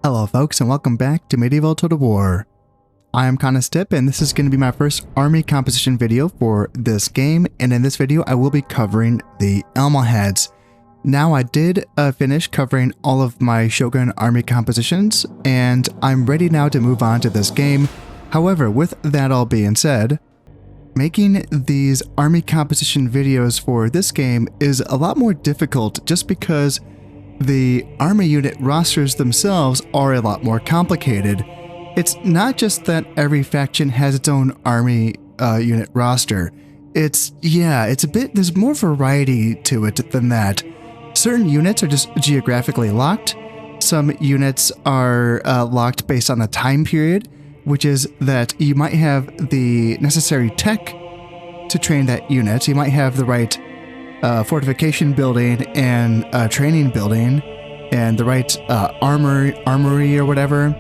Hello folks and welcome back to Medieval Total War. I am Conostip and this is going to be my first army composition video for this game, and in this video I will be covering the Almohads. Now I did finish covering all of my Shogun army compositions and I'm ready now to move on to this game. However, with that all being said, making these army composition videos for this game is a lot more difficult just because the army unit rosters themselves are a lot more complicated. It's not just that every faction has its own army unit roster. There's more variety to it than that. Certain units are just geographically locked. Some units are locked based on the time period, which is that you might have the necessary tech to train that unit. You might have the right fortification building and training building and the right armory or whatever.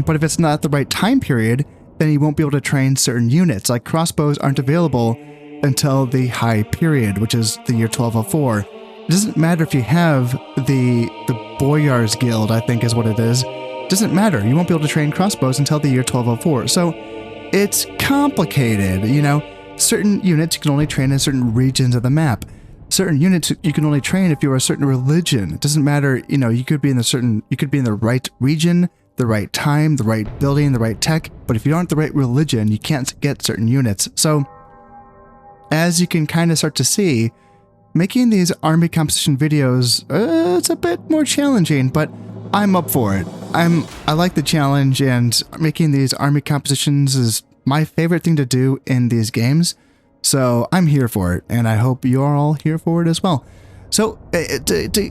But if it's not the right time period, then you won't be able to train certain units. Like crossbows aren't available until the high period, which is the year 1204. It doesn't matter if you have the Boyar's Guild, I think is what it is. It doesn't matter. You won't be able to train crossbows until the year 1204. So it's complicated, you know. Certain units you can only train in certain regions of the map. Certain units you can only train if you're a certain religion. It doesn't matter, you know, you could be in the right region, the right time, the right building, the right tech, but if you aren't the right religion, you can't get certain units. So, as you can kind of start to see, making these army composition videos, it's a bit more challenging, but I'm up for it. I like the challenge, and making these army compositions is my favorite thing to do in these games, so I'm here for it, and I hope you're all here for it as well. So,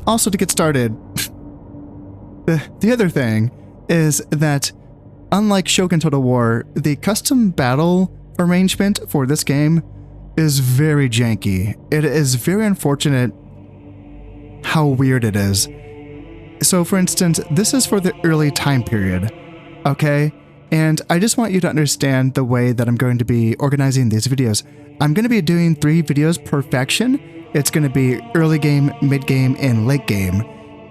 also to get started, the other thing is that, unlike Shogun Total War, the custom battle arrangement for this game is very janky. It is very unfortunate how weird it is. So, for instance, this is for the early time period, okay? And I just want you to understand the way that I'm going to be organizing these videos. I'm going to be doing 3 videos per faction. It's going to be early game, mid game, and late game.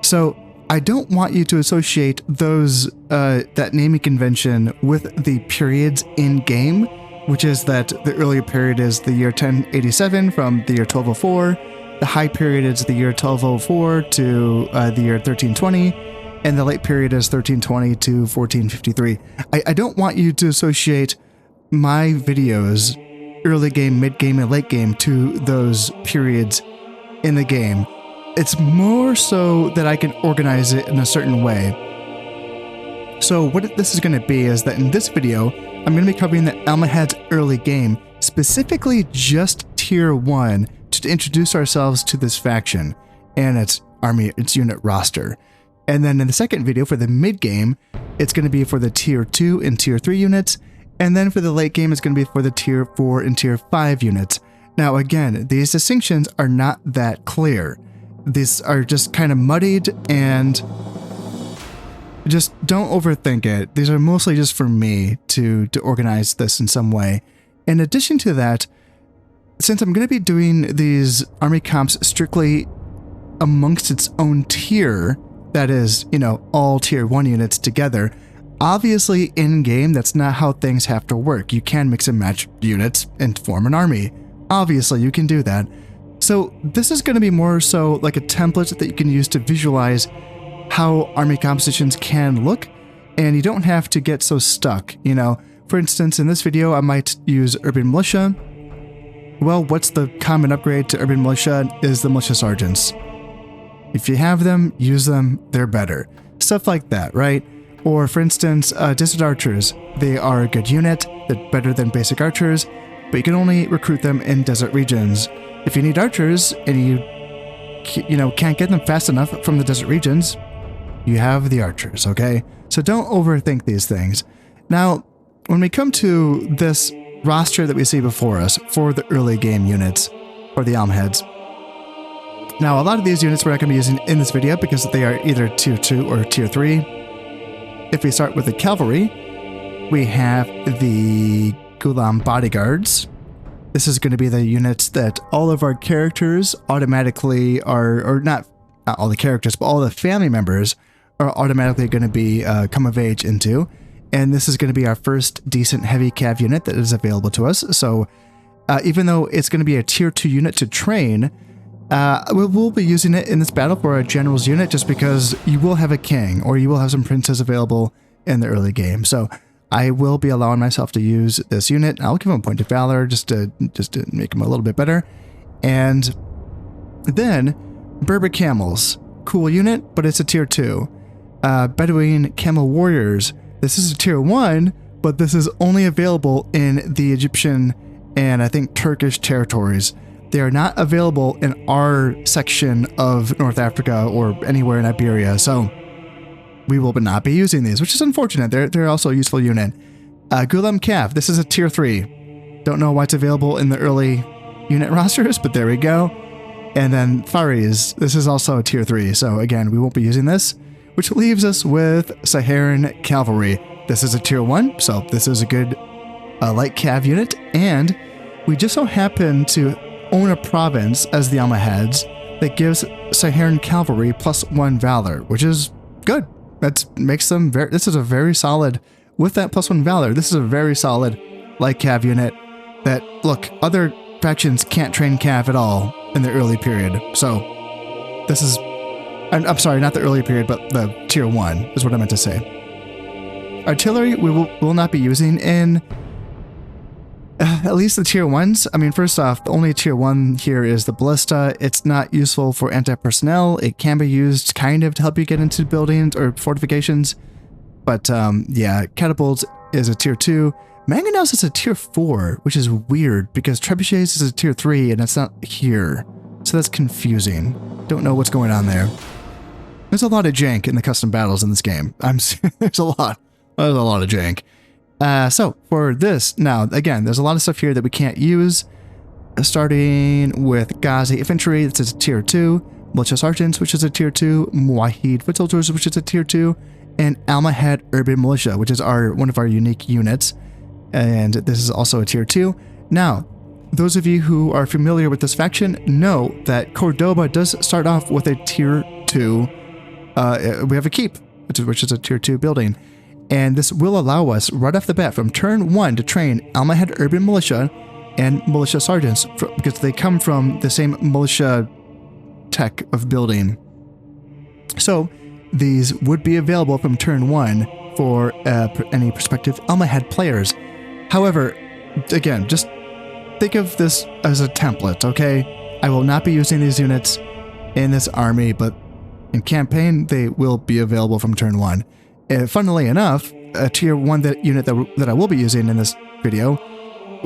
So I don't want you to associate those that naming convention with the periods in game, which is that the earlier period is the year 1087 from the year 1204. The high period is the year 1204 to the year 1320. And the late period is 1320 to 1453. I don't want you to associate my videos, early game, mid game, and late game, to those periods in the game. It's more so that I can organize it in a certain way. So what this is going to be is that in this video, I'm going to be covering the Almohads early game, specifically just tier 1, to introduce ourselves to this faction and its unit roster. And then in the second video for the mid game, it's going to be for the tier 2 and tier 3 units. And then for the late game, it's going to be for the tier 4 and tier 5 units. Now again, these distinctions are not that clear. These are just kind of muddied, and just don't overthink it. These are mostly just for me to organize this in some way. In addition to that, since I'm going to be doing these army comps strictly amongst its own tier, that is, you know, all tier 1 units together, obviously in-game that's not how things have to work. You can mix and match units and form an army. Obviously you can do that. So this is going to be more so like a template that you can use to visualize how army compositions can look, and you don't have to get so stuck, you know. For instance, in this video I might use Urban Militia. Well, what's the common upgrade to Urban Militia is the Militia Sergeants. If you have them, use them, they're better. Stuff like that, right? Or for instance, Desert Archers. They are a good unit, they're better than basic archers, but you can only recruit them in desert regions. If you need archers and you can't get them fast enough from the desert regions, you have the archers, okay? So don't overthink these things. Now, when we come to this roster that we see before us for the early game units, or the Almohads, now, a lot of these units we're not going to be using in this video because they are either tier 2 or tier 3. If we start with the cavalry, we have the Ghulam bodyguards. This is going to be the units that all of our characters automatically are, or not all the characters, but all the family members are automatically going to be come of age into. And this is going to be our first decent heavy cav unit that is available to us. So even though it's going to be a tier 2 unit to train, we will be using it in this battle for a general's unit just because you will have a king or you will have some princes available in the early game. So I will be allowing myself to use this unit. I'll give him a point of valor just to make him a little bit better. And then Berber camels, cool unit, but it's a tier 2. Bedouin camel warriors. This is a tier 1, but this is only available in the Egyptian and I think Turkish territories. They are not available in our section of North Africa or anywhere in Iberia, so we will not be using these, which is unfortunate. They're also a useful unit. Ghulam Cav, this is a tier 3. Don't know why it's available in the early unit rosters, but there we go. And then Faris, this is also a tier 3, so again, we won't be using this, which leaves us with Saharan Cavalry. This is a tier 1, so this is a good light cav unit, and we just so happen to own a province as the Almohads that gives Saharan Cavalry +1 Valor, which is good. That makes them this is a very solid, with that +1 Valor, this is a very solid light cav unit that, look, other factions can't train cav at all in the early period. So this is, I'm sorry, not the early period, but the tier 1 is what I meant to say. Artillery we will not be using in at least the tier 1s. I mean, first off, the only tier 1 here is the ballista. It's not useful for anti-personnel. It can be used kind of to help you get into buildings or fortifications. But yeah, catapults is a tier 2. Mangonels is a tier 4, which is weird because trebuchets is a tier 3 and it's not here. So that's confusing. Don't know what's going on there. There's a lot of jank in the custom battles in this game. There's a lot of jank. So for this, now again, there's a lot of stuff here that we can't use. Starting with Ghazi Infantry, this is a tier 2. Militia Sergeants, which is a tier 2. Muwahid Foot Soldiers, which is a tier 2. And Almohad Urban Militia, which is one of our unique units. And this is also a tier 2. Now, those of you who are familiar with this faction know that Cordoba does start off with a tier 2. We have a keep, which is a tier 2 building. And this will allow us right off the bat from turn 1 to train Almohad Urban Militia and Militia Sergeants because they come from the same militia tech of building. So these would be available from turn 1 for any prospective Almohad players. However, again, just think of this as a template, okay? I will not be using these units in this army, but in campaign, they will be available from turn 1. Funnily enough, a tier 1 unit that I will be using in this video,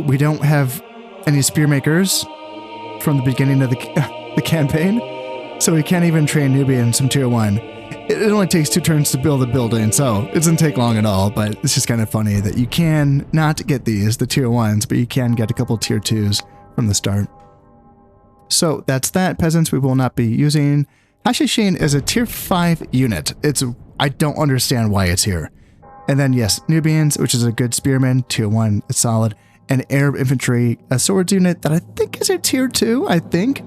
we don't have any spearmakers from the beginning of the campaign, so we can't even train Nubians from tier 1. It only takes 2 turns to build a building, so it doesn't take long at all, but it's just kind of funny that you can not get these, the tier 1s, but you can get a couple tier 2s from the start. So that's that. Peasants we will not be using. Hashishin is a tier 5 unit. I don't understand why it's here. And then yes, Nubians, which is a good spearman, tier 1, it's solid. And Arab infantry, a swords unit that I think is a tier 2, I think.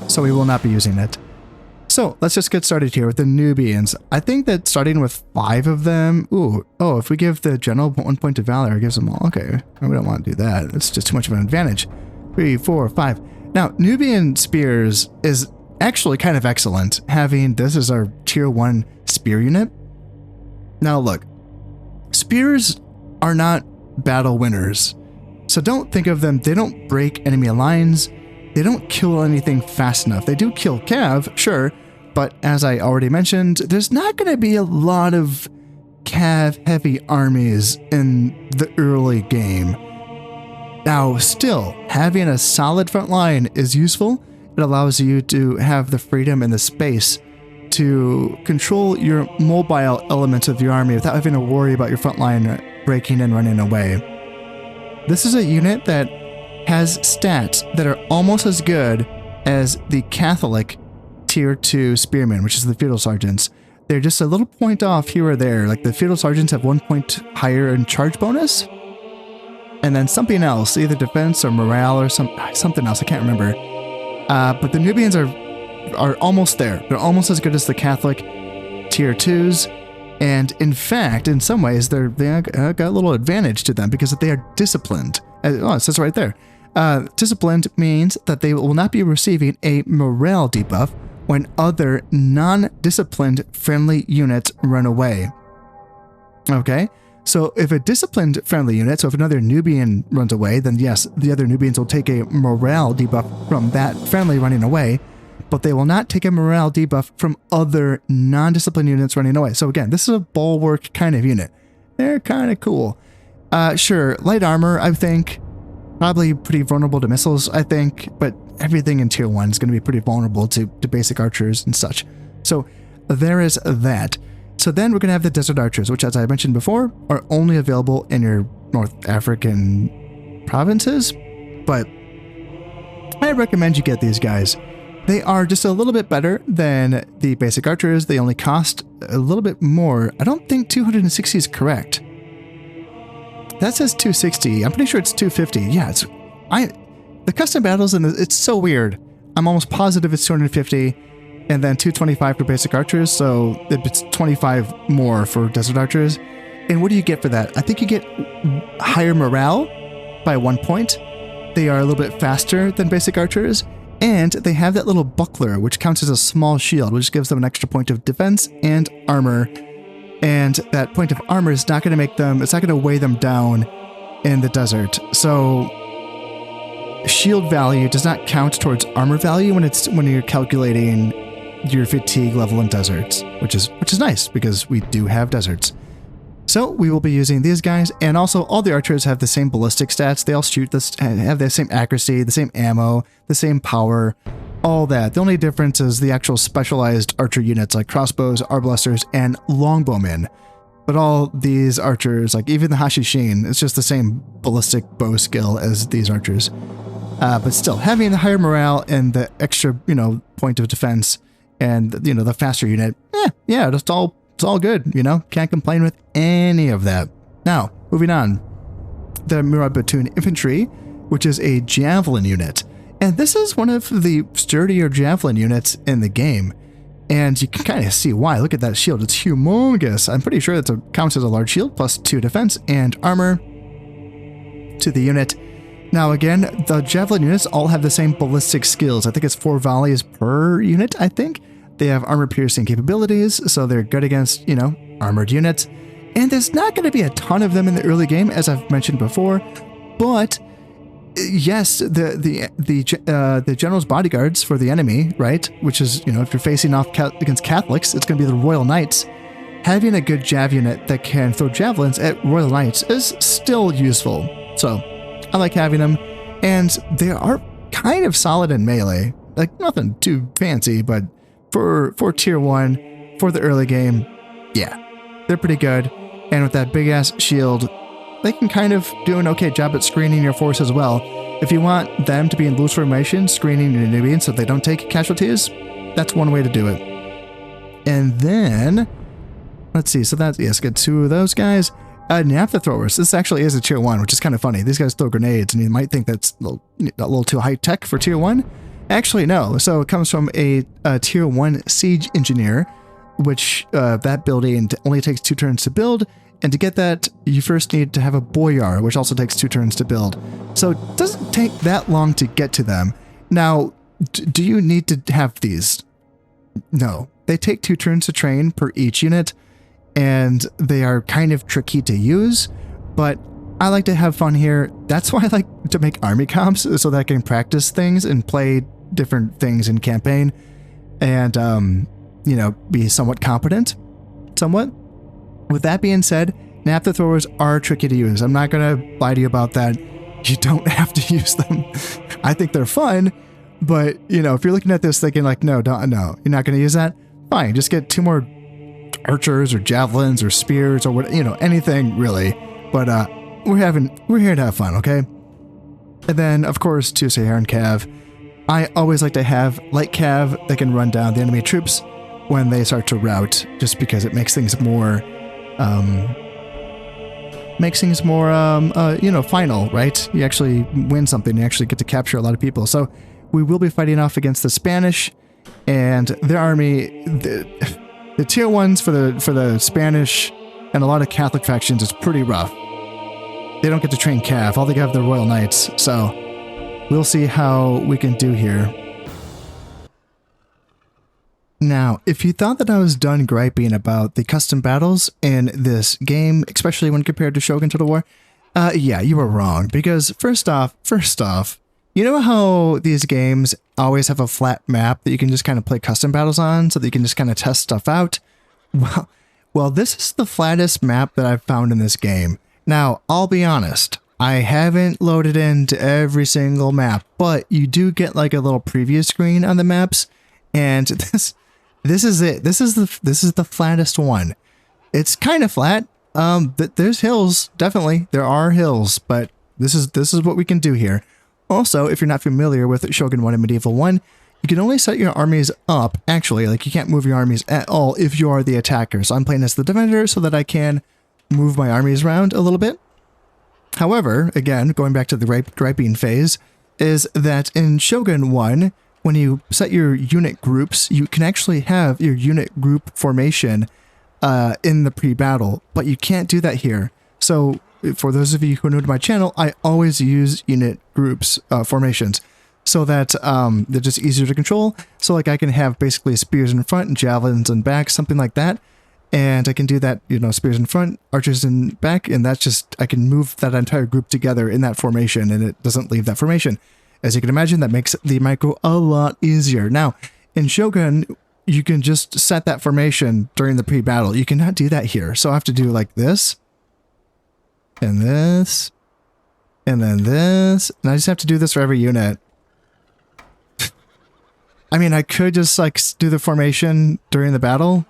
So we will not be using it. So let's just get started here with the Nubians. I think that starting with 5 of them, if we give the general 1 point of valor, it gives them all. Okay, we don't want to do that. It's just too much of an advantage. 3, 4, 5. Now, Nubian spears is actually kind of excellent, having this as our tier 1 spear unit. Now look, spears are not battle winners. So don't think of them, they don't break enemy lines, they don't kill anything fast enough. They do kill cav, sure, but as I already mentioned, there's not going to be a lot of cav-heavy armies in the early game. Now, still, having a solid front line is useful. It allows you to have the freedom and the space to control your mobile elements of your army without having to worry about your front line breaking and running away. This is a unit that has stats that are almost as good as the Catholic tier 2 spearmen, which is the feudal sergeants. They're just a little point off here or there. Like the feudal sergeants have 1 point higher in charge bonus, and then something else, either defense or morale or something else. I can't remember. But the Nubians are almost there. They're almost as good as the Catholic tier 2s. And in fact, in some ways, they got a little advantage to them because they are disciplined. Oh, it says right there. Disciplined means that they will not be receiving a morale debuff when other non-disciplined friendly units run away. Okay, so if a disciplined friendly unit, so if another Nubian runs away, then yes, the other Nubians will take a morale debuff from that friendly running away, but they will not take a morale debuff from other non-disciplined units running away. So again, this is a bulwark kind of unit. They're kind of cool. Sure, light armor, I think, probably pretty vulnerable to missiles, I think, but everything in tier 1 is going to be pretty vulnerable to basic archers and such. So there is that. So then we're going to have the desert archers, which, as I mentioned before, are only available in your North African provinces, but I recommend you get these guys. They are just a little bit better than the basic archers. They only cost a little bit more. I don't think 260 is correct. That says 260. I'm pretty sure it's 250. Yeah, the custom battles, and it's so weird. I'm almost positive it's 250, and then 225 for basic archers, so it's 25 more for desert archers. And what do you get for that? I think you get higher morale by 1 point. They are a little bit faster than basic archers, and they have that little buckler, which counts as a small shield, which gives them an extra point of defense and armor. And that point of armor is not going to make them, it's not going to weigh them down in the desert. So shield value does not count towards armor value when you're calculating your fatigue level in deserts, which is nice because we do have deserts. So we will be using these guys, and also all the archers have the same ballistic stats. They all have the same accuracy, the same ammo, the same power, all that. The only difference is the actual specialized archer units like crossbows, arbalesters, and longbowmen. But all these archers, like even the Hashishin, it's just the same ballistic bow skill as these archers. But still, having the higher morale and the extra, point of defense and, the faster unit, yeah, it's all good, Can't complain with any of that. Now, moving on. The Murad Batoon Infantry, which is a javelin unit. And this is one of the sturdier javelin units in the game. And you can kind of see why. Look at that shield. It's humongous. I'm pretty sure that counts as a large shield, plus 2 defense and armor to the unit. Now again, the javelin units all have the same ballistic skills. I think it's 4 volleys per unit, I think. They have armor-piercing capabilities, so they're good against, armored units. And there's not going to be a ton of them in the early game, as I've mentioned before. But yes, the general's bodyguards for the enemy, right? Which is, if you're facing off against Catholics, it's going to be the Royal Knights. Having a good jav unit that can throw javelins at Royal Knights is still useful. So I like having them, and they are kind of solid in melee. Like nothing too fancy, but for tier 1, for the early game, yeah, they're pretty good. And with that big ass shield, they can kind of do an okay job at screening your force as well. If you want them to be in loose formation, screening your Nubians so they don't take casualties, that's one way to do it. And then, let's see, so that's, yes, get 2 of those guys. Naphtha throwers. This actually is a tier 1, which is kind of funny. These guys throw grenades, and you might think that's a little too high tech for tier 1. Actually, no. So it comes from a tier 1 siege engineer, which that building only takes 2 turns to build. And to get that, you first need to have a boyar, which also takes 2 turns to build. So it doesn't take that long to get to them. Now, do you need to have these? No. They take 2 turns to train per each unit, and they are kind of tricky to use, but I like to have fun here. That's why I like to make army comps, so that I can practice things and play different things in campaign and, be somewhat competent, somewhat. With that being said, naphtha throwers are tricky to use. I'm not going to lie to you about that. You don't have to use them. I think they're fun, but, if you're looking at this thinking like, no, you're not going to use that, fine, just get 2 more archers or javelins or spears or what, anything really. But we're here to have fun, okay? And then, of course, 2 Saharan Cav. I always like to have light Cav that can run down the enemy troops when they start to rout, just because it makes things more final, right? You actually win something, you actually get to capture a lot of people. So we will be fighting off against the Spanish, and their army, they The tier 1s for the Spanish and a lot of Catholic factions is pretty rough. They don't get to train Cav. All they have are the Royal Knights. So we'll see how we can do here. Now, if you thought that I was done griping about the custom battles in this game, especially when compared to Shogun Total War, yeah, you were wrong. Because first off, you know how these games always have a flat map that you can just kind of play custom battles on so that you can just kind of test stuff out? Well, this is the flattest map that I've found in this game. Now, I'll be honest, I haven't loaded into every single map, but you do get like a little preview screen on the maps, and this is it. This is the flattest one. It's kind of flat. There's hills, definitely. There are hills, but this is what we can do here. Also, if you're not familiar with Shogun 1 and Medieval 1, you can only set your armies up, actually, like you can't move your armies at all if you are the attacker. So I'm playing as the defender so that I can move my armies around a little bit. However, again, going back to the griping phase, is that in Shogun 1, when you set your unit groups, you can actually have your unit group formation in the pre-battle, but you can't do that here. So for those of you who are new to my channel, I always use unit groups formations so that they're just easier to control. So like I can have basically spears in front and javelins in back, something like that. And I can do that, you know, spears in front, archers in back, and that's just, I can move that entire group together in that formation and it doesn't leave that formation. As you can imagine, that makes the micro a lot easier. Now, in Shogun, you can just set that formation during the pre-battle. You cannot do that here. So I have to do like this, and this, and then this, and I just have to do this for every unit. I mean, I could just like do the formation during the battle.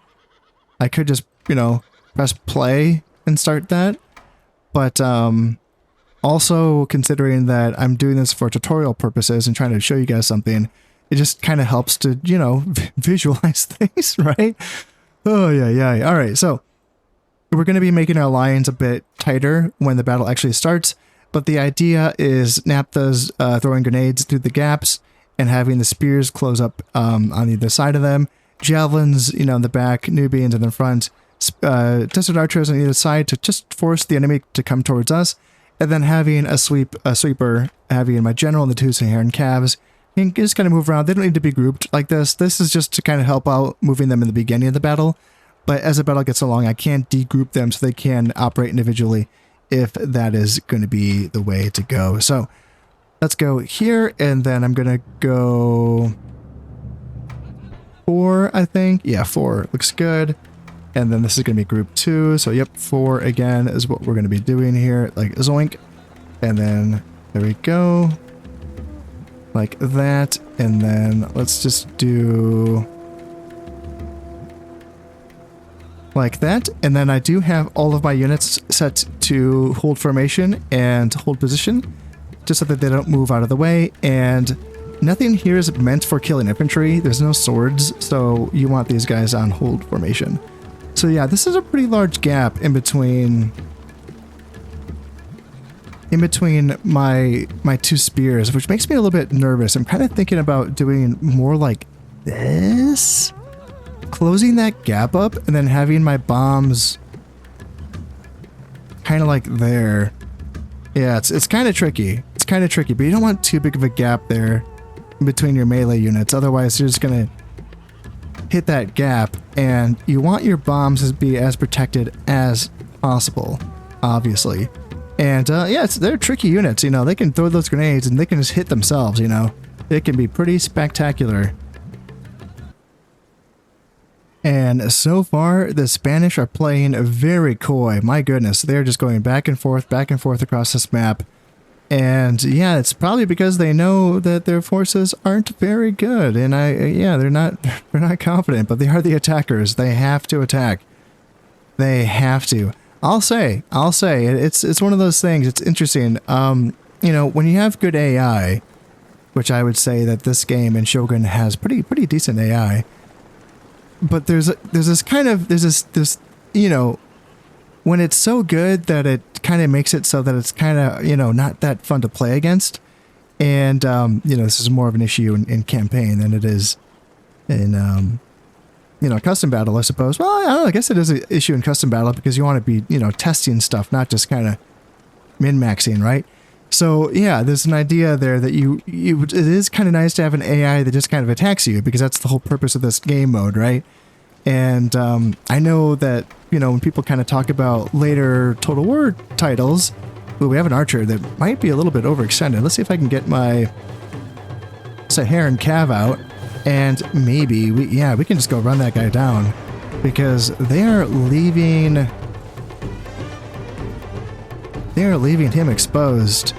I could just, you know, press play and start that. But also considering that I'm doing this for tutorial purposes and trying to show you guys something, it just kind of helps to, you know, visualize things, right? Oh, yeah. All right, so we're going to be making our lines a bit tighter when the battle actually starts. But the idea is Naphtha's throwing grenades through the gaps and having the spears close up on either side of them. Javelins, you know, in the back, Nubians in the front, Desert Archers on either side to just force the enemy to come towards us, and then having a sweeper, having my general and the two Saharan Cavs, and just kind of move around. They don't need to be grouped like this. This is just to kind of help out moving them in the beginning of the battle, but as the battle gets along, I can't degroup them so they can operate individually if that is going to be the way to go. So let's go here, and then I'm going to go 4, I think. Yeah, 4 looks good. And then this is going to be group 2. So yep, 4 again is what we're going to be doing here. Like zoink. And then there we go. Like that. And then let's just do like that. And then I do have all of my units set to hold formation and hold position, just so that they don't move out of the way. And nothing here is meant for killing infantry. There's no swords, so you want these guys on hold formation. So yeah, this is a pretty large gap in between my two spears, which makes me a little bit nervous. I'm kind of thinking about doing more like this, closing that gap up, and then having my bombs kind of like there. Yeah, it's kind of tricky. It's kind of tricky, but you don't want too big of a gap there in between your melee units. Otherwise, you're just gonna hit that gap, and you want your bombs to be as protected as possible, obviously. And yeah, they're tricky units. You know, they can throw those grenades and they can just hit themselves. You know, it can be pretty spectacular. And so far, the Spanish are playing very coy. My goodness, they're just going back and forth across this map. And yeah, it's probably because they know that their forces aren't very good. And yeah, they're not confident, but they are the attackers. They have to attack. They have to. I'll say, it's one of those things. It's interesting. You know, when you have good AI, which I would say that this game in Shogun has pretty decent AI. But there's this, you know, when it's so good that it kind of makes it so that it's kind of, you know, not that fun to play against. And, you know, this is more of an issue in campaign than it is in you know, custom battle, I suppose. Well, I don't know, I guess it is an issue in custom battle because you want to be, you know, testing stuff, not just kind of min-maxing, right? So yeah, there's an idea there that it is kind of nice to have an AI that just kind of attacks you, because that's the whole purpose of this game mode, right? And I know that, you know, when people kind of talk about later Total War titles, well, we have an archer that might be a little bit overextended. Let's see if I can get my Saharan Cav out, and maybe we can just go run that guy down, because they are leaving him exposed.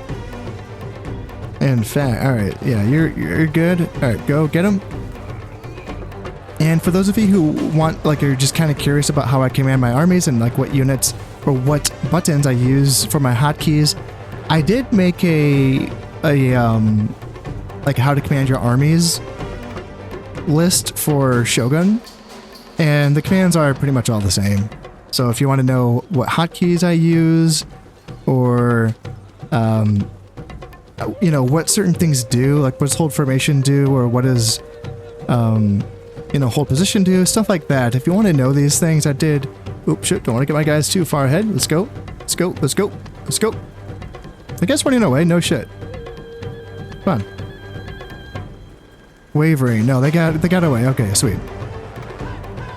In fact, all right, yeah, you're good. All right, go get him. And for those of you who want, like, are just kind of curious about how I command my armies and like what units or what buttons I use for my hotkeys, I did make a like how to command your armies list for Shogun, and the commands are pretty much all the same. So if you want to know what hotkeys I use, or you know, what certain things do, like what does hold formation do, or what does you know, hold position do, stuff like that. If you want to know these things, I did. Oops, shit, don't want to get my guys too far ahead. Let's go. Let's go. Let's go. Let's go. The guy's running away. No shit. Come on. Wavering. No, they got away. Okay, sweet.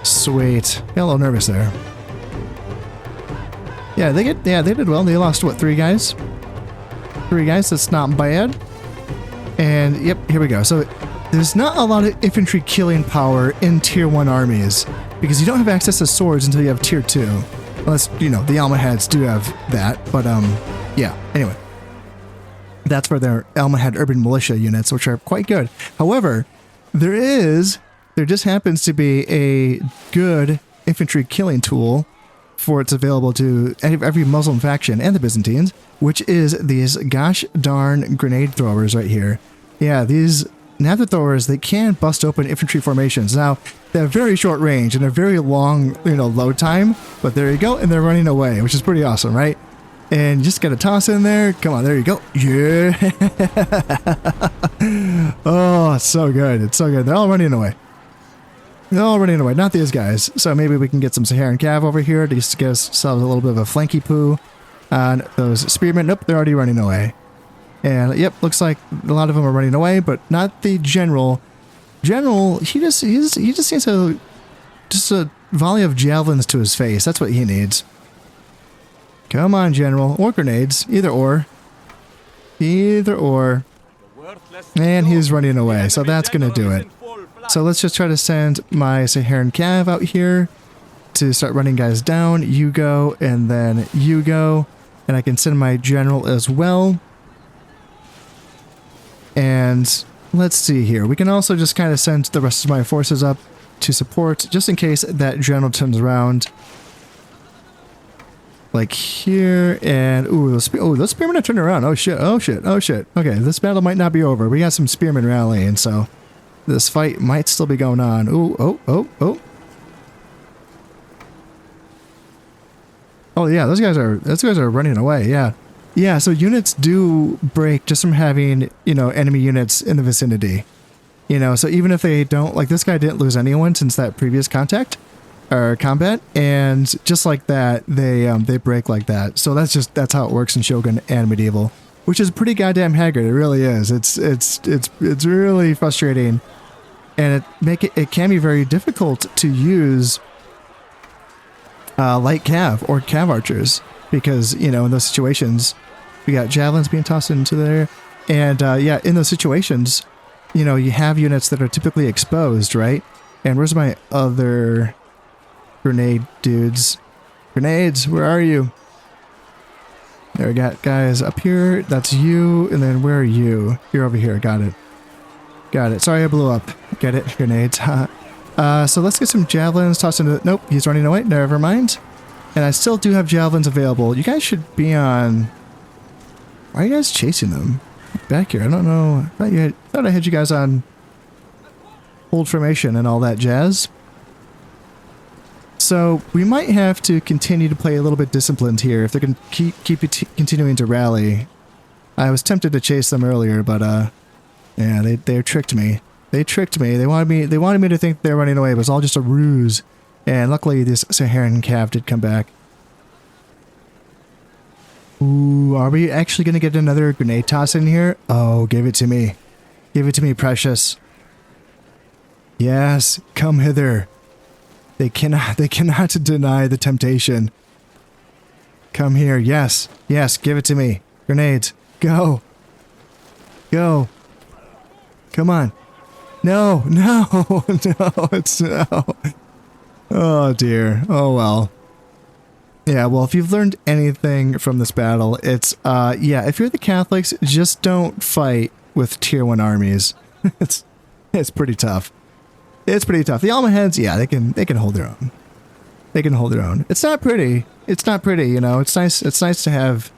Sweet. Got a little nervous there. Yeah, they did well. They lost what, 3 guys? 3 guys. That's not bad. And yep, here we go. So there's not a lot of infantry killing power in tier 1 armies, because you don't have access to swords until you have tier 2. Unless, you know, the Almohads do have that. But yeah. Anyway, that's for their Almohad urban militia units, which are quite good. However, there just happens to be a good infantry killing tool for it's available to every Muslim faction and the Byzantines, which is these gosh darn grenade throwers right here. Yeah, these Naphtha throwers, they can bust open infantry formations. Now, they have very short range and a very long, you know, load time, but there you go, and they're running away, which is pretty awesome, right? And you just gotta toss in there. Come on, there you go. Yeah. Oh, it's so good. It's so good. They're all running away. They're all running away. Not these guys. So maybe we can get some Saharan Cav over here to just get ourselves a little bit of a flanky poo on those spearmen. Nope, they're already running away. And yep, looks like a lot of them are running away, but not the general. General, he just needs a volley of javelins to his face. That's what he needs. Come on, General. Or grenades. Either or. Either or. And he's running away, so that's going to do it. So let's just try to send my Saharan Cav out here to start running guys down. You go, and then you go. And I can send my General as well. And let's see here. We can also just kind of send the rest of my forces up to support, just in case that General turns around. Like here, and ooh, those spearmen are turning around. Oh shit, oh shit, oh shit. Okay, this battle might not be over. We got some spearmen rallying, so this fight might still be going on. Ooh, oh. Oh yeah, those guys are running away, yeah. Yeah, so units do break just from having, you know, enemy units in the vicinity. You know, so even if they don't, like this guy didn't lose anyone since that previous contact or combat, and just like that, they break like that. So that's how it works in Shogun and Medieval, which is pretty goddamn haggard. It really is. It's really frustrating, and it can be very difficult to use light cav or cav archers, because, you know, in those situations, we got javelins being tossed into there, and yeah, in those situations, you know, you have units that are typically exposed, right? And where's my other grenade dudes? Grenades, where are you? There, we got guys up here. That's you, and then where are you? You're over here. Got it. Got it. Sorry, I blew up. Get it? Grenades. So let's get some javelins tossed into... Nope, he's running away. Never mind. And I still do have javelins available. You guys should be on... Why are you guys chasing them? Back here. I don't know. I thought I had you guys on hold formation and all that jazz. So we might have to continue to play a little bit disciplined here if they're going to keep continuing to rally. I was tempted to chase them earlier, but yeah, they tricked me. They tricked me. They wanted me to think they were running away. It was all just a ruse. And luckily this Saharan cav did come back. Ooh, are we actually going to get another grenade toss in here? Oh, give it to me. Give it to me, precious. Yes, come hither. They cannot deny the temptation. Come here. Yes. Yes, give it to me. Grenades. Go. Go. Come on. No, no, no, it's no. Oh dear. Oh well. Yeah, well, if you've learned anything from this battle, it's, yeah, if you're the Catholics, just don't fight with tier 1 armies. it's pretty tough. It's pretty tough. The Almohads, yeah, they can hold their own. They can hold their own. It's not pretty. It's not pretty, you know. It's nice to have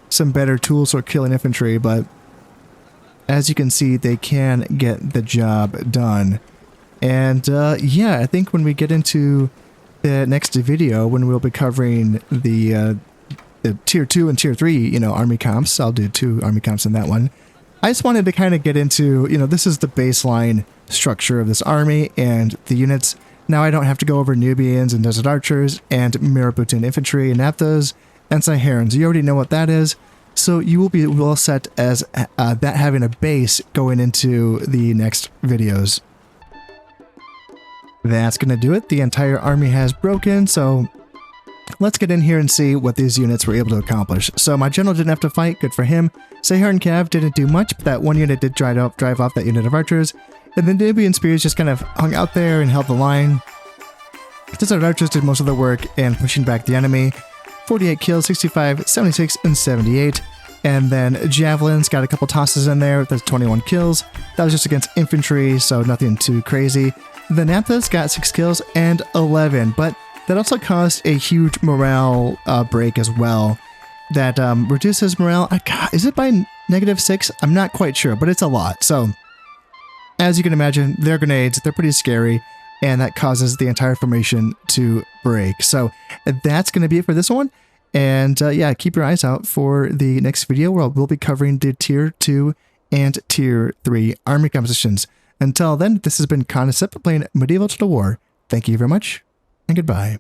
some better tools for killing infantry, but as you can see, they can get the job done. And, yeah, I think when we get into the next video, when we'll be covering the tier 2 and tier 3, you know, army comps. I'll do 2 army comps in that one. I just wanted to kind of get into, you know, this is the baseline structure of this army and the units. Now I don't have to go over Nubians and Desert Archers and Mirabutan Infantry and Naphthas and Saharans. You already know what that is. So you will be well set as that having a base going into the next videos. That's going to do it. The entire army has broken, so let's get in here and see what these units were able to accomplish. So my general didn't have to fight, good for him. Saharan Cav didn't do much, but that one unit did drive off that unit of archers. And the Nubian Spears just kind of hung out there and held the line. Desert Archers did most of the work and pushing back the enemy. 48 kills, 65, 76, and 78. And then Javelins got a couple tosses in there. There's 21 kills. That was just against infantry, so nothing too crazy. The Naphthas got 6 kills and 11, but that also caused a huge morale break as well. That reduces morale. Is it by -6? I'm not quite sure, but it's a lot. So, as you can imagine, their grenades, they're pretty scary, and that causes the entire formation to break. So, that's going to be it for this one. And yeah, keep your eyes out for the next video where we'll be covering the tier 2 and tier 3 army compositions. Until then, this has been Conestip playing Medieval Total War. Thank you very much, and goodbye.